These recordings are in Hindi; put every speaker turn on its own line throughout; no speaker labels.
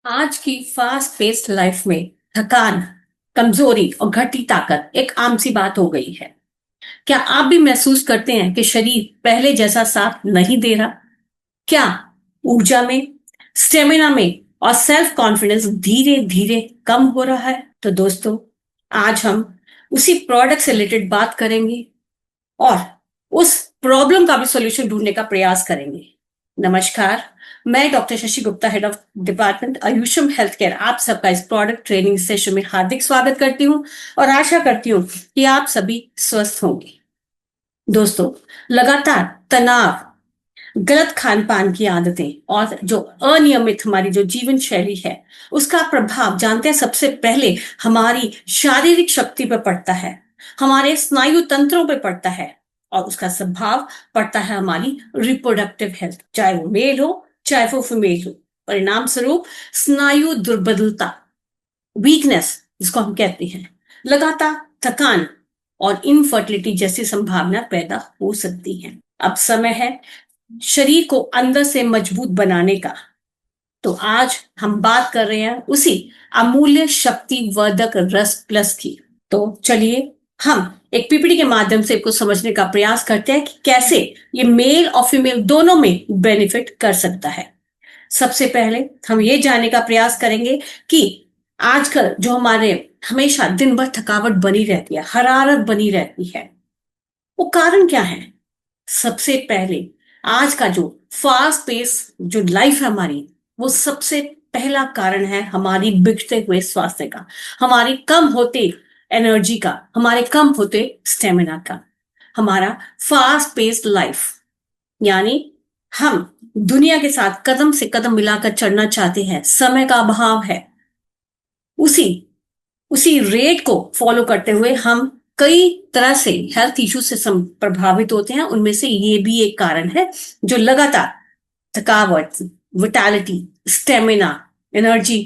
आज की फास्ट पेस्ड लाइफ में थकान, कमजोरी और घटी ताकत एक आम सी बात हो गई है। क्या आप भी महसूस करते हैं कि शरीर पहले जैसा साथ नहीं दे रहा? क्या ऊर्जा में, स्टेमिना में और सेल्फ कॉन्फिडेंस धीरे धीरे कम हो रहा है? तो दोस्तों, आज हम उसी प्रोडक्ट से रिलेटेड बात करेंगे और उस प्रॉब्लम का भी सॉल्यूशन ढूंढने का प्रयास करेंगे। नमस्कार, मैं doctor Shashi Gupta, head of department Ayusham health care, आप सबका इस प्रोडक्ट ट्रेनिंग सेशन में हार्दिक स्वागत करती हूँ और आशा करती हूँ कि आप सभी स्वस्थ होंगे। दोस्तों, लगातार तनाव, गलत खान पान की आदतें और जो अनियमित हमारी जो जीवन शैली है, उसका प्रभाव जानते हैं सबसे पहले हमारी शारीरिक शक्ति पर पड़ता है, हमारे स्नायु तंत्रों पर पड़ता है और उसका प्रभाव पड़ता है हमारी रिप्रोडक्टिव हेल्थ, चाहे वो मेल हो चाहे वो फीमेल हो। परिणाम स्वरूप स्नायु दुर्बलता, वीकनेस जिसको हम कहते हैं, लगातार थकान और इनफर्टिलिटी जैसी संभावना पैदा हो सकती है। अब समय है शरीर को अंदर से मजबूत बनाने का। तो आज हम बात कर रहे हैं उसी अमूल्य शक्ति वर्धक रस प्लस की। तो चलिए हम एक पीपीटी के माध्यम से इसको समझने का प्रयास करते हैं कि कैसे ये मेल और फीमेल दोनों में बेनिफिट कर सकता है। सबसे पहले हम ये जानने का प्रयास करेंगे कि आजकल जो हमारे हमेशा दिन भर थकावट बनी रहती है, हरारत बनी रहती है, वो कारण क्या है? सबसे पहले आज का जो फास्ट पेस जो लाइफ है हमारी, वो सबसे पहला कारण है हमारी बिगड़ते हुए स्वास्थ्य का, हमारी कम होते एनर्जी का, हमारे कम होते स्टेमिना का। हमारा फास्ट पेस्ड लाइफ यानी हम दुनिया के साथ कदम से कदम मिलाकर चलना चाहते हैं, समय का अभाव है। उसी उसी रेट को फॉलो करते हुए हम कई तरह से हेल्थ इश्यू से प्रभावित होते हैं। उनमें से ये भी एक कारण है जो लगातार थकावट, vitality, stamina, energy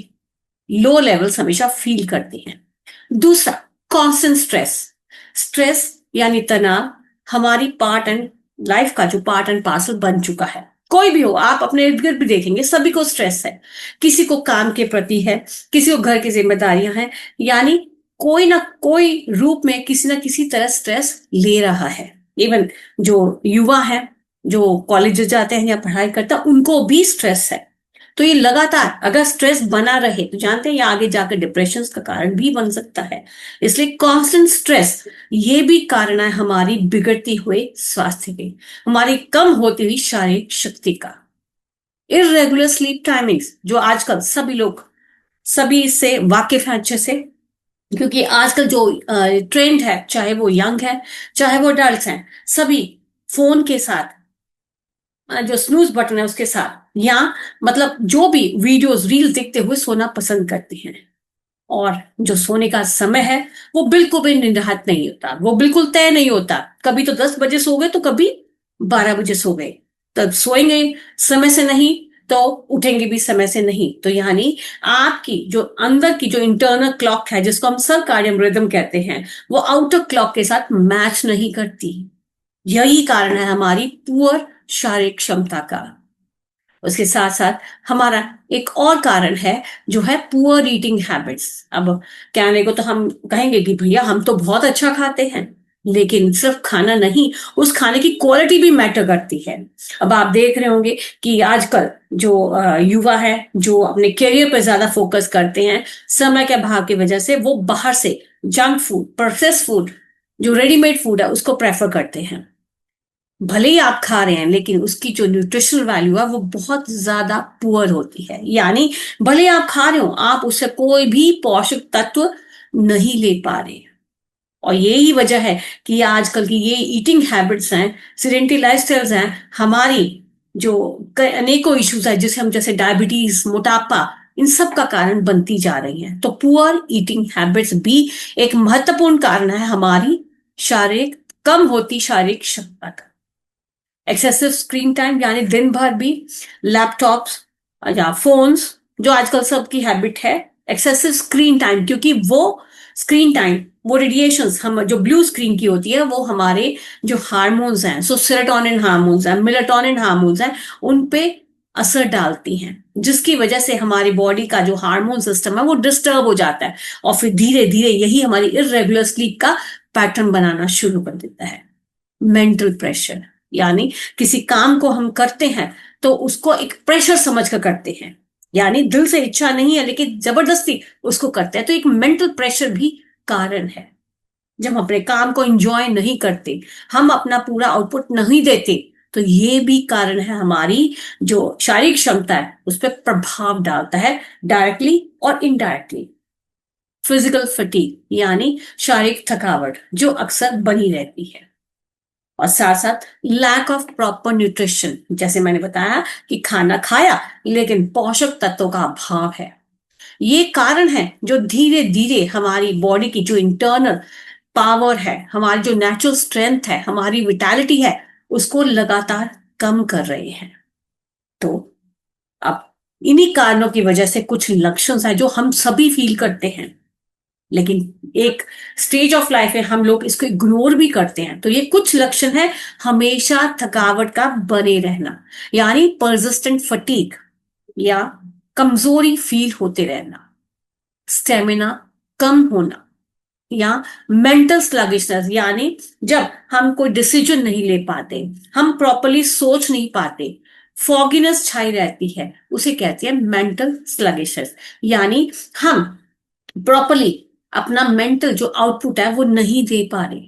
low levels हमेशा फील करते हैं। दूसरा, कॉन्स्टेंट स्ट्रेस। स्ट्रेस यानी तनाव हमारी पार्ट एंड लाइफ का जो पार्ट एंड पार्सल बन चुका है। कोई भी हो, आप अपने इर्द गिर्द भी देखेंगे, सभी को स्ट्रेस है। किसी को काम के प्रति है, किसी को घर की जिम्मेदारियां हैं, यानी कोई ना कोई रूप में किसी ना किसी तरह स्ट्रेस ले रहा है। इवन जो युवा है, जो कॉलेज जाते हैं या पढ़ाई करते हैं, उनको भी स्ट्रेस है। तो ये लगातार अगर स्ट्रेस बना रहे तो जानते हैं ये आगे जाकर डिप्रेशन का कारण भी बन सकता है। इसलिए कांस्टेंट स्ट्रेस ये भी कारण है हमारी बिगड़ती हुए स्वास्थ्य के, हमारी कम होती हुई शारीरिक शक्ति का। इररेगुलर स्लीप टाइमिंग्स जो आजकल सभी इससे वाकिफ हैं अच्छे से, क्योंकि आजकल जो ट्रेंड है, चाहे वो यंग है चाहे वो अडल्ट हैं, सभी फोन के साथ, जो स्नूज बटन है उसके साथ, या मतलब जो भी वीडियोस रील देखते हुए सोना पसंद करते हैं। और जो सोने का समय है वो बिल्कुल भी निर्धारित नहीं होता, वो बिल्कुल तय नहीं होता। कभी तो 10 बजे सो गए तो कभी 12 बजे सो गए, तब सोएंगे समय से नहीं तो उठेंगे भी समय से नहीं। तो यानी आपकी जो अंदर की जो इंटरनल क्लॉक है, जिसको हम सर्काडियन रिदम कहते हैं, वो आउटर क्लॉक के साथ मैच नहीं करती। यही कारण है हमारी पुअर शारीरिक क्षमता का। उसके साथ साथ हमारा एक और कारण है जो है पुअर ईटिंग हैबिट्स। अब कहने को तो हम कहेंगे कि भैया हम तो बहुत अच्छा खाते हैं, लेकिन सिर्फ खाना नहीं, उस खाने की क्वालिटी भी मैटर करती है। अब आप देख रहे होंगे कि आजकल जो युवा है, जो अपने करियर पर ज्यादा फोकस करते हैं, समय के अभाव की वजह से वो बाहर से जंक फूड, प्रोसेस फूड, जो रेडीमेड फूड है उसको प्रेफर करते हैं। भले ही आप खा रहे हैं, लेकिन उसकी जो न्यूट्रिशनल वैल्यू है वो बहुत ज्यादा पुअर होती है। यानी भले ही आप खा रहे हो, आप उससे कोई भी पोषक तत्व नहीं ले पा रहे। और यही वजह है कि आजकल की ये ईटिंग हैबिट्स हैं, सीडेंटरी लाइफस्टाइल्स हैं, हमारी जो अनेकों इश्यूज है, जिसे हम जैसे डायबिटीज, मोटापा, इन सब का कारण बनती जा रही है। तो पुअर ईटिंग हैबिट्स भी एक महत्वपूर्ण कारण है हमारी शारीरिक कम होती शारीरिक क्षमता का। एक्सेसिव स्क्रीन टाइम यानी दिन भर भी लैपटॉप्स या फोन्स, जो आजकल सबकी हैबिट है, एक्सेसिव स्क्रीन टाइम, क्योंकि वो स्क्रीन टाइम, वो रेडिएशंस हम जो ब्लू स्क्रीन की होती है, वो हमारे जो हार्मोन्स हैं, सो सेरोटोनिन हार्मोन्स हैं, मेलाटोनिन हार्मोन्स हैं, उन पे असर डालती हैं, जिसकी वजह से हमारी बॉडी का जो हार्मोन सिस्टम है वो डिस्टर्ब हो जाता है, और फिर धीरे धीरे यही हमारी इरेगुलर स्लीप का पैटर्न बनाना शुरू कर देता है। मेंटल प्रेशर, यानी किसी काम को हम करते हैं तो उसको एक प्रेशर समझ कर करते हैं, यानी दिल से इच्छा नहीं है लेकिन जबरदस्ती उसको करते हैं, तो एक मेंटल प्रेशर भी कारण है। जब हम अपने काम को एंजॉय नहीं करते, हम अपना पूरा आउटपुट नहीं देते, तो ये भी कारण है हमारी जो शारीरिक क्षमता है उस पर प्रभाव डालता है, डायरेक्टली और इनडायरेक्टली। फिजिकल फटीग यानी शारीरिक थकावट जो अक्सर बनी रहती है, और साथ साथ लैक ऑफ प्रॉपर न्यूट्रिशन, जैसे मैंने बताया कि खाना खाया लेकिन पोषक तत्वों का अभाव है। ये कारण है जो धीरे धीरे हमारी बॉडी की जो इंटरनल पावर है, हमारी जो नेचुरल स्ट्रेंथ है, हमारी विटैलिटी है, उसको लगातार कम कर रहे हैं। तो अब इन्हीं कारणों की वजह से कुछ लक्षण हैं जो हम सभी फील करते हैं, लेकिन एक स्टेज ऑफ लाइफ है हम लोग इसको इग्नोर भी करते हैं। तो ये कुछ लक्षण है हमेशा थकावट का बने रहना, यानी परसिस्टेंट फटीग या कमजोरी फील होते रहना, स्टेमिना कम होना, या मेंटल स्लगिशनेस, यानी जब हम कोई डिसीजन नहीं ले पाते, हम प्रॉपरली सोच नहीं पाते, फॉगिनेस छाई रहती है, उसे कहते हैं मेंटल स्लगिशनेस। यानी हम प्रॉपरली अपना मेंटल जो आउटपुट है वो नहीं दे पा रहे,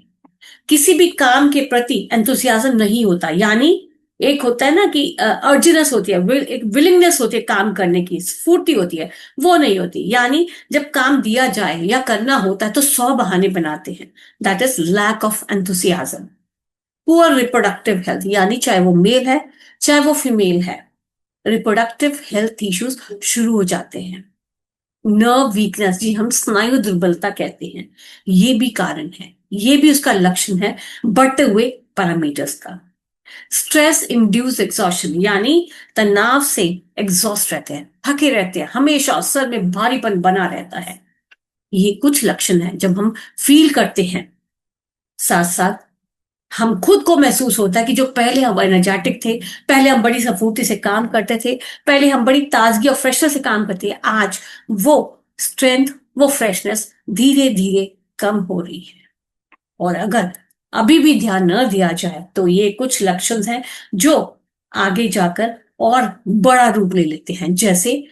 किसी भी काम के प्रति एंथुसियाज्म नहीं होता, यानी एक होता है ना कि अर्जिनेस होती है, एक विलिंगनेस होती है काम करने की, स्फूर्ति होती है, वो नहीं होती। यानी जब काम दिया जाए या करना होता है तो 100 बहाने बनाते हैं, that is lack of enthusiasm. Poor reproductive health, यानी चाहे वो मेल है चाहे वो फीमेल है, रिप्रोडक्टिव हेल्थ इश्यूज शुरू हो जाते हैं। नर्व वीकनेस, जी हम स्नायु दुर्बलता कहते हैं, ये भी कारण है, ये भी उसका लक्षण है बढ़ते हुए पैरामीटर्स का। स्ट्रेस इंड्यूस एग्जॉशन, यानी तनाव से एग्जॉस्ट रहते हैं, थके रहते हैं, हमेशा सर में भारीपन बना रहता है, ये कुछ लक्षण है जब हम फील करते हैं। साथ साथ हम खुद को महसूस होता है कि जो पहले हम एनर्जेटिक थे, पहले हम बड़ी स्फूर्ति से काम करते थे, पहले हम बड़ी ताजगी और फ्रेशनेस से काम करते थे, आज वो स्ट्रेंथ, वो फ्रेशनेस धीरे धीरे कम हो रही है। और अगर अभी भी ध्यान न दिया जाए तो ये कुछ लक्षण हैं जो आगे जाकर और बड़ा रूप ले लेते हैं, जैसे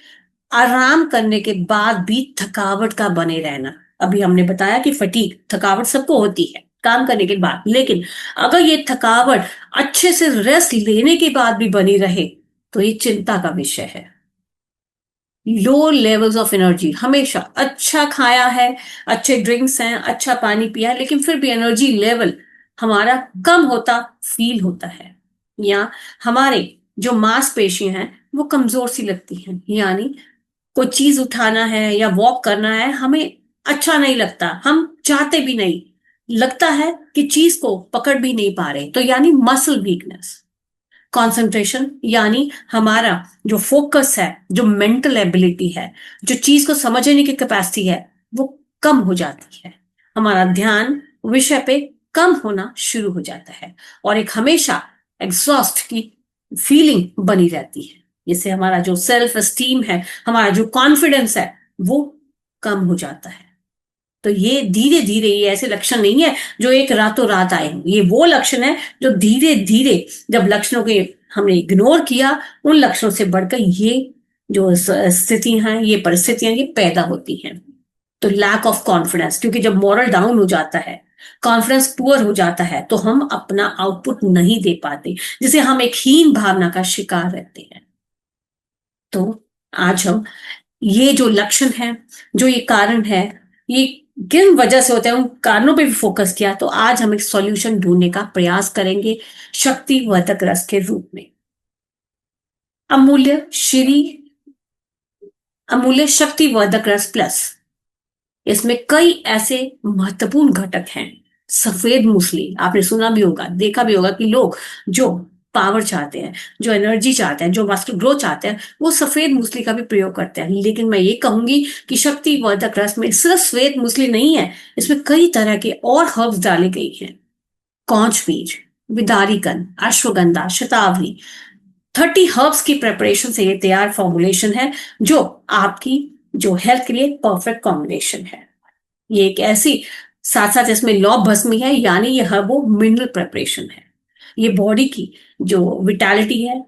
आराम करने के बाद भी थकावट का बने रहना। अभी हमने बताया कि फटीग, थकावट सबको होती है काम करने के बाद, लेकिन अगर ये थकावट अच्छे से रेस्ट लेने के बाद भी बनी रहे तो ये चिंता का विषय है। लो लेवल्स ऑफ एनर्जी, हमेशा अच्छा खाया है, अच्छे ड्रिंक्स हैं, अच्छा पानी पिया है, लेकिन फिर भी एनर्जी लेवल हमारा कम होता फील होता है, या हमारे जो मांसपेशियां हैं वो कमजोर सी लगती हैं, यानी कोई चीज उठाना है या वॉक करना है हमें अच्छा नहीं लगता, हम चाहते भी नहीं, लगता है कि चीज को पकड़ भी नहीं पा रहे, तो यानी मसल वीकनेस। कंसंट्रेशन, यानी हमारा जो फोकस है, जो मेंटल एबिलिटी है, जो चीज को समझने की कैपेसिटी है, वो कम हो जाती है, हमारा ध्यान विषय पे कम होना शुरू हो जाता है, और एक हमेशा एग्जॉस्ट की फीलिंग बनी रहती है। इससे हमारा जो सेल्फ एस्टीम है, हमारा जो कॉन्फिडेंस है, वो कम हो जाता है। तो ये धीरे धीरे, ये ऐसे लक्षण नहीं है जो एक रातों रात आए हैं, ये वो लक्षण है जो धीरे धीरे, जब लक्षणों के हमने इग्नोर किया, उन लक्षणों से बढ़कर ये जो स्थितियां हैं, ये परिस्थितियां ये पैदा होती हैं। तो लैक ऑफ कॉन्फिडेंस, क्योंकि जब मॉरल डाउन हो जाता है, कॉन्फिडेंस पुअर हो जाता है, तो हम अपना आउटपुट नहीं दे पाते, जिसे हम एक हीन भावना का शिकार रहते हैं। तो आज हम ये जो लक्षण है, जो ये कारण है, ये किन वजह से होते हैं, उन कारणों पे भी फोकस किया, तो आज हम एक सॉल्यूशन ढूंढने का प्रयास करेंगे शक्तिवर्धक रस के रूप में। अमूल्य श्री अमूल्य शक्तिवर्धक रस प्लस, इसमें कई ऐसे महत्वपूर्ण घटक हैं। सफेद मूसली, आपने सुना भी होगा, देखा भी होगा कि लोग जो पावर चाहते हैं, जो एनर्जी चाहते हैं, जो मस्कुलर ग्रोथ चाहते हैं, वो सफेद मूसली का भी प्रयोग करते हैं। लेकिन मैं ये कहूंगी कि शक्तिवर्धक रस में सिर्फ सफेद मूसली नहीं है, इसमें कई तरह के और हर्ब्स डाले गई हैं। कौच बीज, विदारीकन, अश्वगंधा, शतावरी, 30 हर्ब्स की प्रिपरेशन से ये तैयार फॉर्मुलेशन है जो आपकी जो हेल्थ के लिए परफेक्ट कॉम्बिनेशन है। ये एक ऐसी, साथ साथ इसमें लौ भस्मी है, यानी ये हर्बो मिनरल प्रिपरेशन है। ये बॉडी की जो विटालिटी है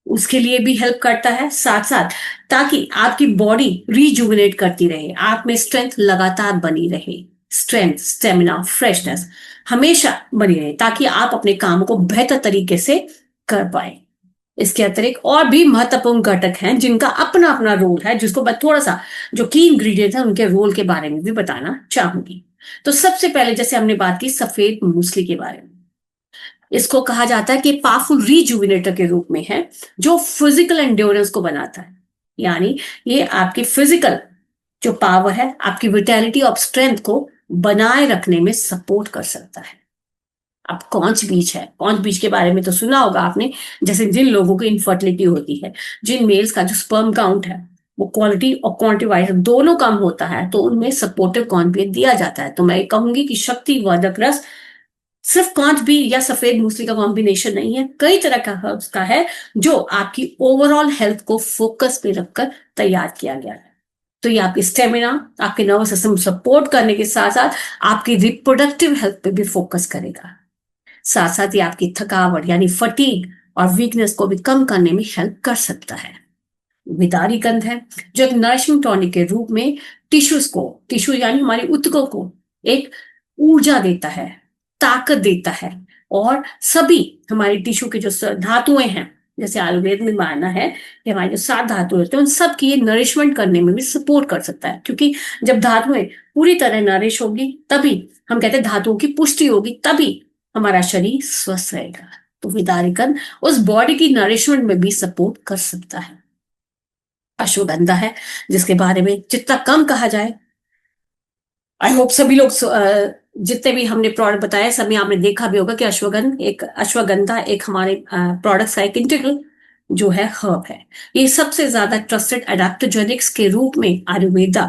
उसके लिए भी हेल्प करता है, साथ साथ ताकि आपकी बॉडी रिजुविनेट करती रहे, आप में स्ट्रेंथ लगातार बनी रहे, स्ट्रेंथ, स्टेमिना, फ्रेशनेस हमेशा बनी रहे, ताकि आप अपने काम को बेहतर तरीके से कर पाए। इसके अतिरिक्त और भी महत्वपूर्ण घटक हैं जिनका अपना अपना रोल है, जिसको मैं थोड़ा सा जो की इंग्रेडिएंट है उनके रोल के बारे में भी बताना चाहूंगी। तो सबसे पहले जैसे हमने बात की सफेद मूसली के बारे में, इसको कहा जाता है कि पावरफुल रिजुविनेटर के रूप में है जो फिजिकल एंड्योरेंस को बनाता है, यानी ये आपकी फिजिकल जो पावर है, आपकी विटेलिटी और स्ट्रेंथ को बनाए रखने में सपोर्ट कर सकता है। अब कौच बीज है, कौच बीज के बारे में तो सुना होगा आपने, जैसे जिन लोगों की इनफर्टिलिटी होती है, जिन मेल्स का जो स्पर्म काउंट है वो क्वालिटी और क्वांटिटी वाइज दोनों कम होता है, तो उनमें सपोर्टिव कौन बीज दिया जाता है। तो मैं कहूंगी कि शक्तिवर्धक रस सिर्फ कांच बीज या सफेद मूसली का कॉम्बिनेशन नहीं है, कई तरह का हर्ब्स का है जो आपकी ओवरऑल हेल्थ को फोकस पे रखकर तैयार किया गया है। तो ये आपकी स्टेमिना, आपके नर्वस सिस्टम सपोर्ट करने के साथ साथ आपकी रिप्रोडक्टिव हेल्थ पे भी फोकस करेगा। साथ साथ ये आपकी थकावट यानी फटीग और वीकनेस को भी कम करने में हेल्प कर सकता है। विदारी गंध है जो एक नरिशिंग टॉनिक के रूप में टिश्यू यानी हमारी ऊतकों को एक ऊर्जा देता है, ताकत देता है, और सभी हमारी टिश्यू के जो धातुएं हैं, जैसे आयुर्वेद में मानना है कि हमारे जो 7 धातु होते हैं उन सब की ये नरिशमेंट करने में भी सपोर्ट कर सकता है, क्योंकि जब धातुएं पूरी तरह नरिश होगी तभी हम कहते हैं धातुओं की पुष्टि होगी, तभी हमारा शरीर स्वस्थ रहेगा। तो विदारिकन उस बॉडी की नरिशमेंट में भी सपोर्ट कर सकता है। अश्वगंधा है जिसके बारे में जितना कम कहा जाए, आई होप सभी लोग जितने भी हमने प्रोडक्ट बताए सब में आपने देखा भी होगा कि अश्वगंधा एक हमारे प्रोडक्ट्स का एक इंटीग्रल जो है हर्ब है। ये सबसे ज्यादा ट्रस्टेड एडाप्टोजेनिक्स के रूप में आयुर्वेदा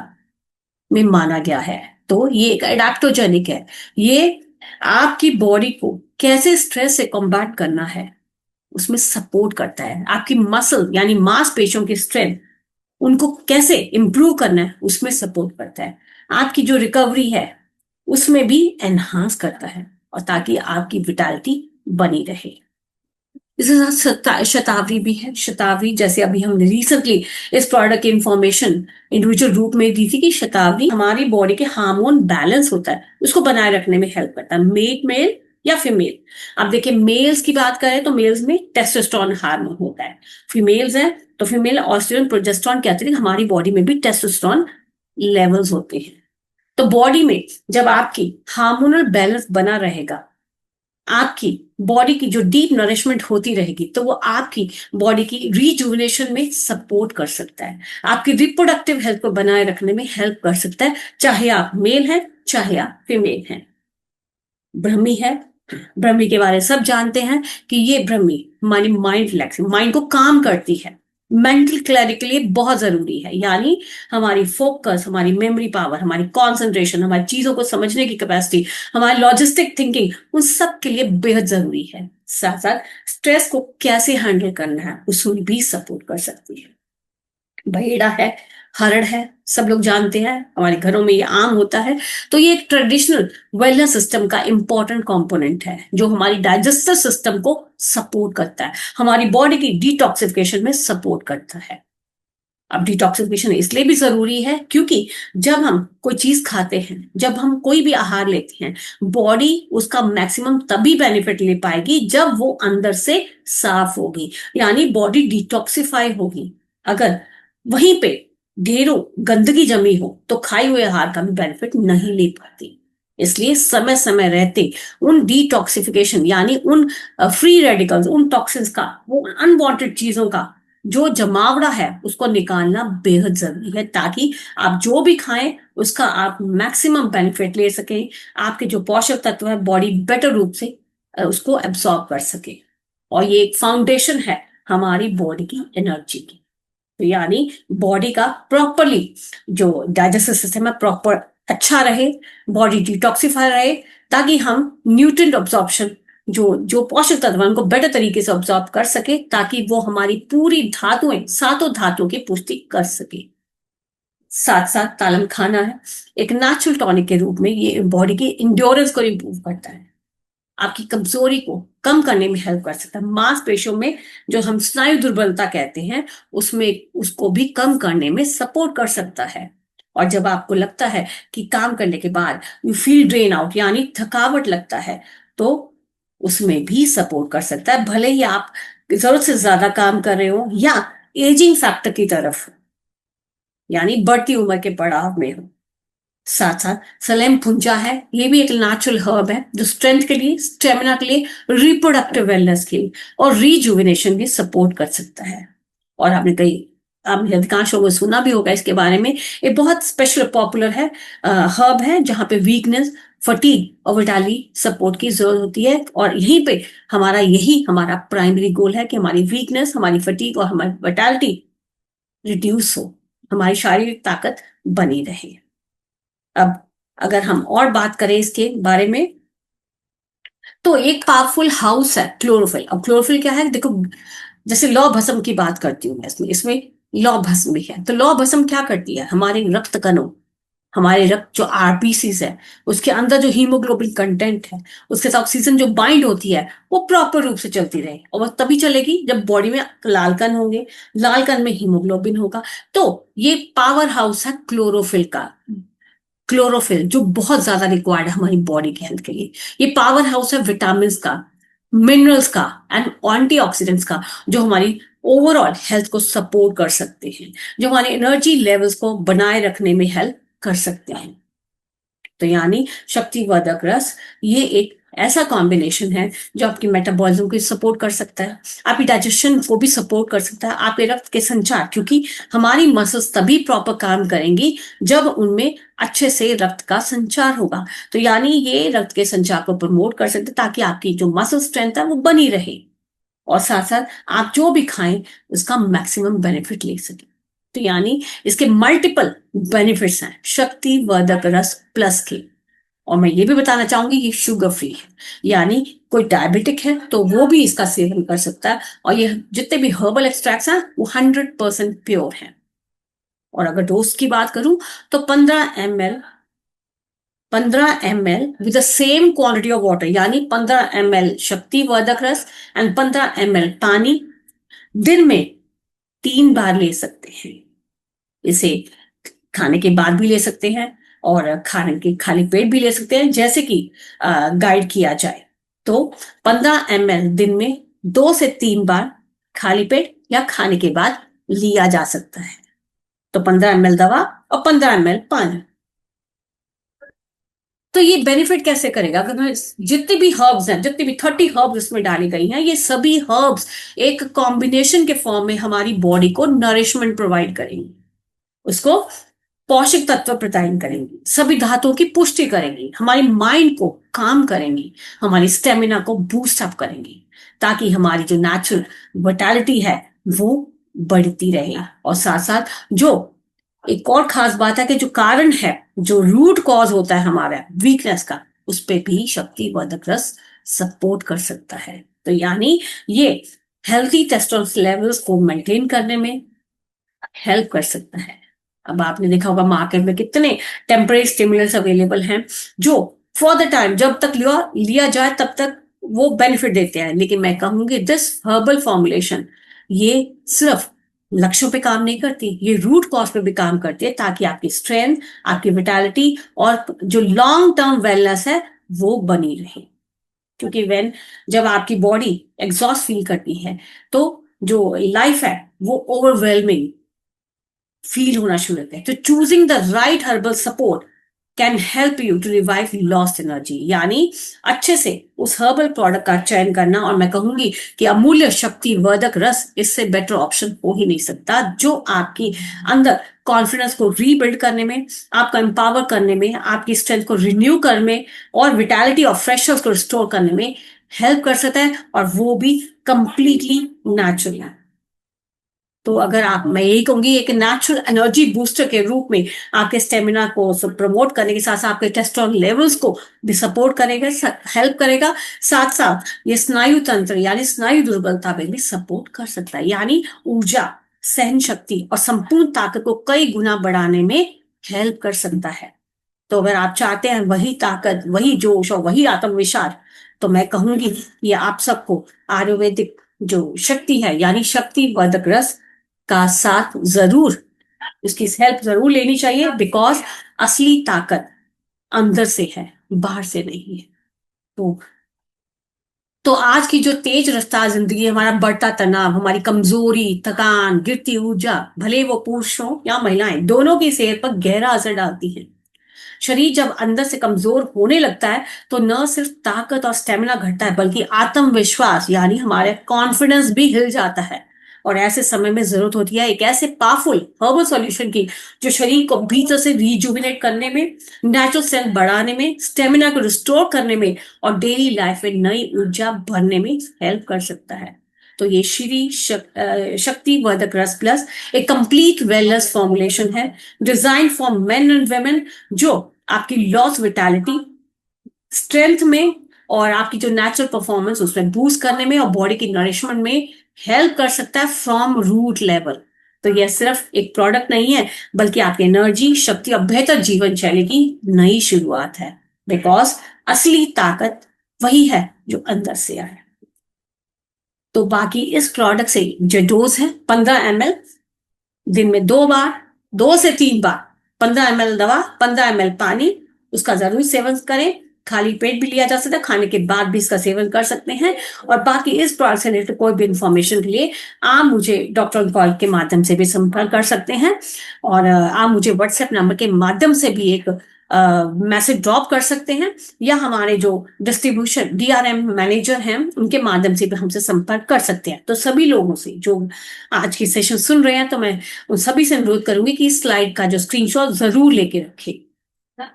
में माना गया है। तो ये एक एडाप्टोजेनिक है, ये आपकी बॉडी को कैसे स्ट्रेस से कॉम्बैट करना है उसमें सपोर्ट करता है, आपकी मसल यानी मांसपेशियों की स्ट्रेंथ उनको कैसे इंप्रूव करना है उसमें सपोर्ट करता है, आपकी जो रिकवरी है उसमें भी एनहांस करता है, और ताकि आपकी विटालिटी बनी रहे। इसके साथ शतावरी भी है। शतावरी जैसे अभी हमने रिसेंटली इस प्रोडक्ट की इंफॉर्मेशन इंडिविजुअल रूप में दी थी कि शतावरी हमारी बॉडी के हार्मोन बैलेंस होता है उसको बनाए रखने में हेल्प करता है, मेल या फीमेल। अब देखिए मेल्स की बात करें तो मेल्स में टेस्टोस्टेरोन हार्मोन होता है, फीमेल्स है तो फीमेल ऑस्ट्रोजन प्रोजेस्टेरोन के अतिरिक्त हमारी बॉडी में भी टेस्टोस्टेरोन लेवल्स होते हैं। तो बॉडी में जब आपकी हार्मोनल बैलेंस बना रहेगा, आपकी बॉडी की जो डीप नरिशमेंट होती रहेगी, तो वो आपकी बॉडी की रिजुविनेशन में सपोर्ट कर सकता है, आपकी रिप्रोडक्टिव हेल्थ को बनाए रखने में हेल्प कर सकता है, चाहे आप मेल हैं चाहे आप फीमेल हैं। ब्रह्मी है, ब्रह्मी के बारे में सब जानते हैं कि ये ब्रह्मी हमारी माइंड रिलैक्सिंग, माइंड को काम करती है, मेंटल क्लैरिटी के लिए बहुत जरूरी है, यानी हमारी फोकस, हमारी मेमोरी पावर, हमारी कंसंट्रेशन, हमारी चीजों को समझने की कैपेसिटी, हमारी लॉजिस्टिक थिंकिंग, उन सब के लिए बेहद जरूरी है। साथ साथ स्ट्रेस को कैसे हैंडल करना है उसमें भी सपोर्ट कर सकती है। बहेड़ा है, हरड़ है, सब लोग जानते हैं, हमारे घरों में ये आम होता है। तो ये एक ट्रेडिशनल वेलनेस सिस्टम का इंपॉर्टेंट कंपोनेंट है जो हमारी डाइजेस्टिव सिस्टम को सपोर्ट करता है, हमारी बॉडी की डिटॉक्सिफिकेशन में सपोर्ट करता है। अब डिटॉक्सिफिकेशन इसलिए भी जरूरी है क्योंकि जब हम कोई चीज खाते हैं, जब हम कोई भी आहार लेते हैं, बॉडी उसका मैक्सिमम तभी बेनिफिट ले पाएगी जब वो अंदर से साफ होगी, यानी बॉडी डिटॉक्सिफाई होगी। अगर वहीं पे ढेरों गंदगी जमी हो तो खाए हुए आहार का भी बेनिफिट नहीं ले पाती। इसलिए समय समय रहते उन डिटॉक्सिफिकेशन यानी उन फ्री रेडिकल्स, उन टॉक्सिन्स का, वो अनवांटेड चीजों का जो जमावड़ा है उसको निकालना बेहद जरूरी है, ताकि आप जो भी खाएं उसका आप मैक्सिमम बेनिफिट ले सकें, आपके जो पोषक तत्व है बॉडी बेटर रूप से उसको एब्सॉर्ब कर सके। और ये एक फाउंडेशन है हमारी बॉडी की एनर्जी की। तो यानी बॉडी का प्रॉपरली जो डाइजेस्टिव सिस्टम है प्रॉपर अच्छा रहे, बॉडी डिटॉक्सिफाई रहे, ताकि हम न्यूट्रिएंट अब्सॉर्प्शन जो जो पोषक तत्व हैं, उनको बेटर तरीके से ऑब्जॉर्ब कर सके, ताकि वो हमारी पूरी धातुएं, सातों धातुओं की पुष्टि कर सके। साथ साथ तालम खाना है एक नेचुरल टॉनिक के रूप में, ये बॉडी की इंड्योरेंस को इंप्रूव करता है, आपकी कमजोरी को कम करने में हेल्प कर सकता है, मांसपेशियों में जो हम स्नायु दुर्बलता कहते हैं उसमें उसको भी कम करने में सपोर्ट कर सकता है। और जब आपको लगता है कि काम करने के बाद यू फील ड्रेन आउट, यानी थकावट लगता है, तो उसमें भी सपोर्ट कर सकता है, भले ही आप जरूरत से ज्यादा काम कर रहे हो या एजिंग फैक्टर की तरफ, यानी बढ़ती उम्र के पड़ाव में हो। साथ साथ सलेम फुंजा है, ये भी एक नेचुरल हर्ब है जो स्ट्रेंथ के लिए, स्टेमिना के लिए, रिप्रोडक्टिव वेलनेस के लिए और रीजुविनेशन भी सपोर्ट कर सकता है। और आपने अधिकांश लोगों ने सुना भी होगा इसके बारे में, ये बहुत स्पेशल पॉपुलर है, हर्ब है जहां पे वीकनेस, फटीग और विटालिटी सपोर्ट की जरूरत होती है। और यहीं पे यही हमारा प्राइमरी गोल है कि हमारी वीकनेस, हमारी फटीग और हमारी विटालिटी रिड्यूस हो, हमारी शारीरिक ताकत बनी रहे। अब अगर हम और बात करें इसके बारे में, तो एक पावरफुल हाउस है क्लोरोफिल। अब क्लोरोफिल क्या है, देखो, जैसे लौ भस्म की बात करती हूँ मैं, इसमें लौ भस्म भी है। तो लौ भस्म क्या करती है, हमारे रक्त कणों, हमारे रक्त जो आरबीसीज है, उसके अंदर जो हीमोग्लोबिन कंटेंट है, उसके साथ ऑक्सीजन जो बाइंड होती है, वो प्रॉपर रूप से चलती रहे। और वह तभी चलेगी जब बॉडी में लाल कण होंगे, लाल कण में हीमोग्लोबिन होगा। तो ये पावर हाउस है क्लोरोफिल का, क्लोरोफिल जो बहुत ज्यादा रिक्वायर्ड है हमारी बॉडी के हेल्थ के लिए। ये पावर हाउस है विटामिन का, मिनरल्स का एंड एंटीऑक्सीडेंट्स का, जो हमारी ओवरऑल हेल्थ को सपोर्ट कर सकते हैं, जो हमारे एनर्जी लेवल्स को बनाए रखने में हेल्प कर सकते हैं। तो यानी शक्तिवर्धक रस ये एक ऐसा कॉम्बिनेशन है जो आपकी मेटाबॉलिज्म को सपोर्ट कर सकता है, आपकी डाइजेशन को भी सपोर्ट कर सकता है, आपके रक्त के संचार, क्योंकि हमारी मसल्स तभी प्रॉपर काम करेंगी जब उनमें अच्छे से रक्त का संचार होगा। तो यानी ये रक्त के संचार को प्रमोट कर सकते हैं, ताकि आपकी जो मसल स्ट्रेंथ है वो बनी रहे, और साथ साथ आप जो भी खाएं उसका मैक्सिमम बेनिफिट ले सके। तो यानी इसके मल्टीपल बेनिफिट्स हैं शक्तिवर्धक रस प्लस के। और मैं ये भी बताना चाहूंगी ये शुगर फ्री है, यानी कोई डायबिटिक है तो वो भी इसका सेवन कर सकता है। और ये जितने भी हर्बल एक्सट्रैक्ट्स हैं वो 100% प्योर हैं। और अगर डोज की बात करूं तो 15 ml with the same quantity of water, यानी 15 ml शक्तिवर्धक रस एंड 15 ml पानी दिन में 3 बार ले सकते हैं। इसे खाने के बाद भी ले सकते हैं और खाने के खाली पेट भी ले सकते हैं, जैसे कि गाइड किया जाए। तो 15 ml दिन में 2 से 3 बार खाली पेट या खाने के बाद लिया जा सकता है। तो 15 ml दवा और 15 ml पानी। तो ये बेनिफिट कैसे करेगा, अगर मैं जितने भी हर्ब्स हैं, जितनी भी 30 हर्ब्स इसमें डाली गई हैं, ये सभी हर्ब्स एक कॉम्बिनेशन के फॉर्म में हमारी बॉडी को नरिशमेंट प्रोवाइड करेंगी, उसको पोषक तत्व प्रदान करेंगी, सभी धातुओं की पुष्टि करेंगी, हमारे माइंड को काम करेंगी, हमारी स्टेमिना को बूस्ट अप करेंगी, ताकि हमारी जो नेचुरल विटालिटी है वो बढ़ती रहे। और साथ साथ जो एक और खास बात है कि जो कारण है, जो रूट कॉज होता है हमारा वीकनेस का, उस पे भी शक्तिवर्धक रस सपोर्ट कर सकता है। तो यानी ये हेल्थी टेस्टोस्टेरोन लेवल्स को मेंटेन करने में हेल्प कर सकता है। अब आपने देखा होगा मार्केट में कितने टेम्परेरी स्टिमुलेंट्स अवेलेबल हैं, जो फॉर द टाइम जब तक लिया जाए तब तक वो बेनिफिट देते हैं, लेकिन मैं कहूंगी दिस हर्बल फॉर्मुलेशन ये सिर्फ लक्ष्यों पे काम नहीं करती, ये रूट कॉज पे भी काम करती है, ताकि आपकी स्ट्रेंथ, आपकी विटालिटी और जो लॉन्ग टर्म वेलनेस है वो बनी रहे। क्योंकि जब आपकी बॉडी एग्जॉस्ट फील करती है तो जो लाइफ है वो ओवरवेलमिंग फील होना शुरू होता है। तो choosing the right herbal support can help you to revive lost energy, यानी अच्छे से उस हर्बल प्रोडक्ट का चयन करना। और मैं कहूंगी कि अमूल्य शक्तिवर्धक रस इससे बेटर ऑप्शन हो ही नहीं सकता, जो आपकी अंदर कॉन्फिडेंस को रीबिल्ड करने में, आपका एम्पावर करने में, आपकी स्ट्रेंथ को रिन्यू करने में और विटालिटी और फ्रेशनेस को रिस्टोर करने में हेल्प कर सकता है, और वो भी कंप्लीटली नेचुरल है। तो अगर आप, मैं यही कहूंगी, एक नेचुरल एनर्जी बूस्टर के रूप में आपके स्टेमिना को प्रमोट करने के साथ साथ आपके टेस्टोस्टेरोन लेवल्स को भी सपोर्ट करेगा, हेल्प करेगा। साथ साथ ये स्नायु तंत्र यानी स्नायु दुर्बलता में भी सपोर्ट कर सकता है, यानी ऊर्जा, सहन शक्ति और संपूर्ण ताकत को कई गुना बढ़ाने में हेल्प कर सकता है। तो अगर आप चाहते हैं वही ताकत, वही जोश और वही आत्मविश्वास, तो मैं कहूंगी ये आप सबको आयुर्वेदिक जो शक्ति है यानी शक्तिवर्धक रस का साथ जरूर, इसकी हेल्प जरूर लेनी चाहिए, बिकॉज असली ताकत अंदर से है, बाहर से नहीं है। तो आज की जो तेज रफ्तार जिंदगी, हमारा बढ़ता तनाव, हमारी कमजोरी, थकान, गिरती ऊर्जा, भले वो पुरुष हो या महिलाएं, दोनों की सेहत पर गहरा असर डालती है। शरीर जब अंदर से कमजोर होने लगता है तो न सिर्फ ताकत और स्टेमिना घटता है, बल्कि आत्मविश्वास यानी हमारे कॉन्फिडेंस भी हिल जाता है। और ऐसे समय में जरूरत होती है एक ऐसे पावरफुल हर्बल सॉल्यूशन की, जो शरीर को भीतर से रिजुविनेट करने में, नेचुरल सेल्फ बढ़ाने में, स्टेमिना को रिस्टोर करने में और डेली लाइफ में नई ऊर्जा भरने में हेल्प कर सकता है। तो ये श्री शक्तिवर्धक रस प्लस एक कंप्लीट वेलनेस फॉर्मुलेशन है, design for main and women, जो आपकी लॉस विटालिटी, स्ट्रेंथ में और आपकी जो नेचुरल परफॉर्मेंस उसमें बूस्ट करने में और बॉडी की नरिशमेंट में हेल्प कर सकता है फ्रॉम रूट लेवल। तो यह सिर्फ एक प्रोडक्ट नहीं है, बल्कि आपकी एनर्जी, शक्ति और बेहतर जीवन शैली की नई शुरुआत है, बिकॉज असली ताकत वही है जो अंदर से आए। तो बाकी इस प्रोडक्ट से जो डोज है 15 ml, दिन में 2 बार, 2 से 3 बार, 15 ml दवा, 15 ml पानी, उसका जरूर सेवन करें। खाली पेट भी लिया जा सकता है, खाने के बाद भी इसका सेवन कर सकते हैं। और बाकी इस प्रोडक्ट से रिलेटेड कोई भी इंफॉर्मेशन के लिए आप मुझे डॉक्टर कॉल के माध्यम से भी संपर्क कर सकते हैं, और आप मुझे व्हाट्सएप नंबर के माध्यम से भी एक मैसेज ड्रॉप कर सकते हैं, या हमारे जो डिस्ट्रीब्यूशन DRM मैनेजर हैं उनके माध्यम से भी हमसे संपर्क कर सकते हैं। तो सभी लोगों से जो आज की सेशन सुन रहे हैं, तो मैं उन सभी से अनुरोध करूंगी कि इस स्लाइड का जो स्क्रीनशॉट जरूर लेके रखें।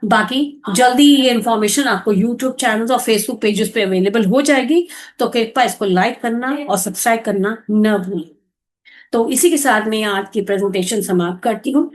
बाकी जल्दी ये इन्फॉर्मेशन आपको यूट्यूब चैनल और फेसबुक पेजेस पे अवेलेबल हो जाएगी, तो कृपया इसको लाइक करना और सब्सक्राइब करना न भूलें। तो इसी के साथ मैं आज की प्रेजेंटेशन समाप्त करती हूँ।